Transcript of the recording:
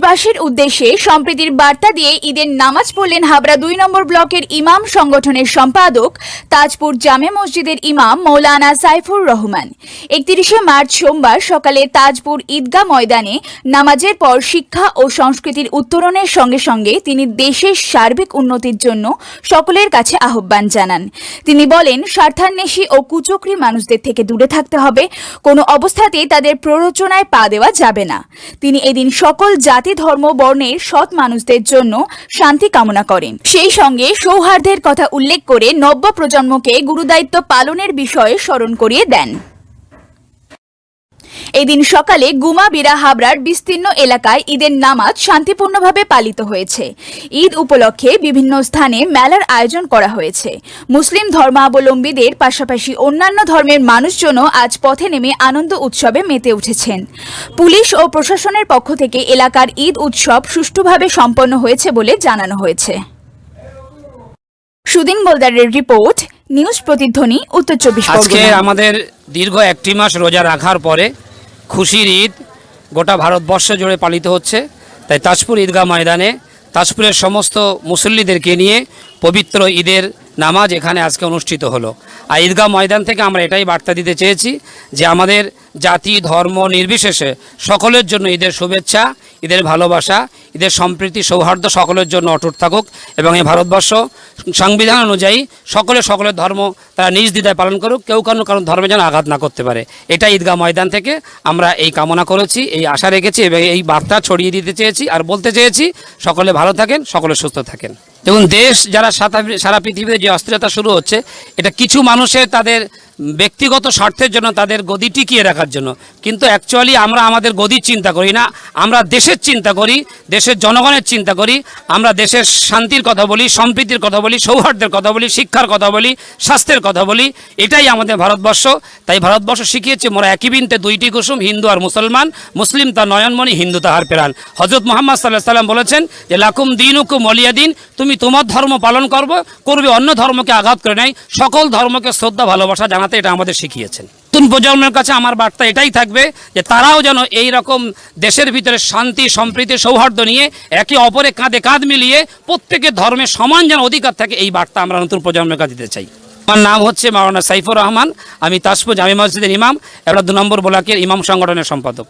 দেশবাসীর উদ্দেশ্যে সম্প্রীতির বার্তা দিয়ে ঈদের নামাজ পড়লেন হাবড়া ২ নম্বর ব্লকের ইমাম সংগঠনের সম্পাদক তাজপুর জামে মসজিদের ইমাম মৌলানা সাইফুর রহমান। ৩১ মার্চ সোমবার সকালে তাজপুর ঈদগাহ ময়দানে নামাজের পর শিক্ষা ও সংস্কৃতির উত্তরণের সঙ্গে সঙ্গে তিনি দেশের সার্বিক উন্নতির জন্য সকলের কাছে আহ্বান জানান। তিনি বলেন, স্বার্থান্বেষী ও কুচক্রী মানুষদের থেকে দূরে থাকতে হবে, কোনো অবস্থাতেই তাদের প্ররোচনায় পা দেওয়া যাবে না। তিনি এদিন সকল জাতি ধর্ম বর্ণের সৎ মানুষদের জন্য শান্তি কামনা করেন। সেই সঙ্গে সৌহার্দ্যের কথা উল্লেখ করে নব্য প্রজন্মকে গুরুদায়িত্ব পালনের বিষয়ে স্মরণ করিয়ে দেন। এদিন সকালে গুমাবিরা হাবড়ার বিস্তীর্ণ এলাকায় ঈদের নামাজ শান্তিপূর্ণভাবে পালিত হয়েছে। ঈদ উপলক্ষে বিভিন্ন স্থানে মেলার আয়োজন করা হয়েছে। মুসলিম ধর্মাবলম্বীদের পাশাপাশি অন্যান্য ধর্মের মানুষজনও আজ পথে নেমে আনন্দ উৎসবে মেতে উঠেছেন। পুলিশ ও প্রশাসনের পক্ষ থেকে এলাকার ঈদ উৎসব সুষ্ঠুভাবে সম্পন্ন হয়েছে বলে জানানো হয়েছে। সুদিন বোলদারের রিপোর্ট, নিউজ প্রতিধ্বনি, উত্তর ২৪ পরগনা। আজকে আমাদের দীর্ঘ ১টি মাস রোজা রাখার পরে খুশির ঈদ গোটা ভারতবর্ষ জুড়ে পালিত হচ্ছে। তাই তাজপুর ঈদগাহ ময়দানে তাজপুরের সমস্ত মুসল্লিদেরকে নিয়ে পবিত্র ঈদের নামাজ এখানে আজকে অনুষ্ঠিত হলো। আর ঈদগাহ ময়দান থেকে আমরা এটাই বার্তা দিতে চেয়েছি যে আমাদের জাতি ধর্ম নির্বিশেষে সকলের জন্য ঈদের শুভেচ্ছা, ঈদের ভালোবাসা, ঈদের সম্প্রীতি সৌহার্দ্য সকলের জন্য অটুট থাকুক এবং এই ভারতবর্ষ সংবিধান অনুযায়ী সকলের ধর্ম তারা নিজ দ্বিধায় পালন করুক, কেউ কারণ ধর্মে যেন আঘাত না করতে পারে। এটা ঈদগাহ ময়দান থেকে আমরা এই কামনা করেছি, এই আশা রেখেছি এবং এই বার্তা ছড়িয়ে দিতে চেয়েছি আর বলতে চেয়েছি সকলে ভালো থাকেন, সকলে সুস্থ থাকেন। দেখুন, দেশ যারা সারা পৃথিবীতে যে অস্থিরতা শুরু হচ্ছে, এটা কিছু মানুষের তাদের ব্যক্তিগত স্বার্থের জন্য, তাদের গদি টিকিয়ে রাখার জন্য, কিন্তু অ্যাকচুয়ালি আমরা আমাদের গদির চিন্তা করি না, আমরা দেশের চিন্তা করি, দেশের জনগণের চিন্তা করি। আমরা দেশের শান্তির কথা বলি, সম্প্রীতির কথা বলি, সৌহার্দ্যের কথা বলি, শিক্ষার কথা বলি, স্বাস্থ্যের কথা বলি। এটাই আমাদের ভারতবর্ষ। তাই ভারতবর্ষ শিখিয়েছে মোরা একই বৃন্তে দুইটি কুসুম, হিন্দু আর মুসলমান, মুসলিম তার নয়নমণি, হিন্দু তাহার প্রাণ। হযরত মুহাম্মদ সাল্লাল্লাহু আলাইহি ওয়াসাল্লাম বলেছেন যে লাকুম দীনুকুম ওয়ালিয়া দিন, তুমি তোমার ধর্ম পালন করবে, অন্য ধর্মকে আঘাত করে নাই, সকল ধর্মকে শ্রদ্ধা ভালোবাসা জানাতে এটা আমাদের শিখিয়েছেন। নতুন প্রজন্মের কাছে আমার বার্তা এটাই থাকবে যে তারাও যেন এই রকম দেশের ভিতরে শান্তি সম্প্রীতি সৌহার্দ্য নিয়ে একে অপরে কাঁধে কাঁধ মিলিয়ে প্রত্যেকের ধর্মের সমান যেন অধিকার থাকে, এই বার্তা আমরা নতুন প্রজন্মের কাছে দিতে চাই। আমার নাম হচ্ছে মৌলানা সাইফুর রহমান, আমি তাজপুর জামে মসজিদের ইমাম, এবার ২ নম্বর ব্লকের ইমাম সংগঠনের সম্পাদক।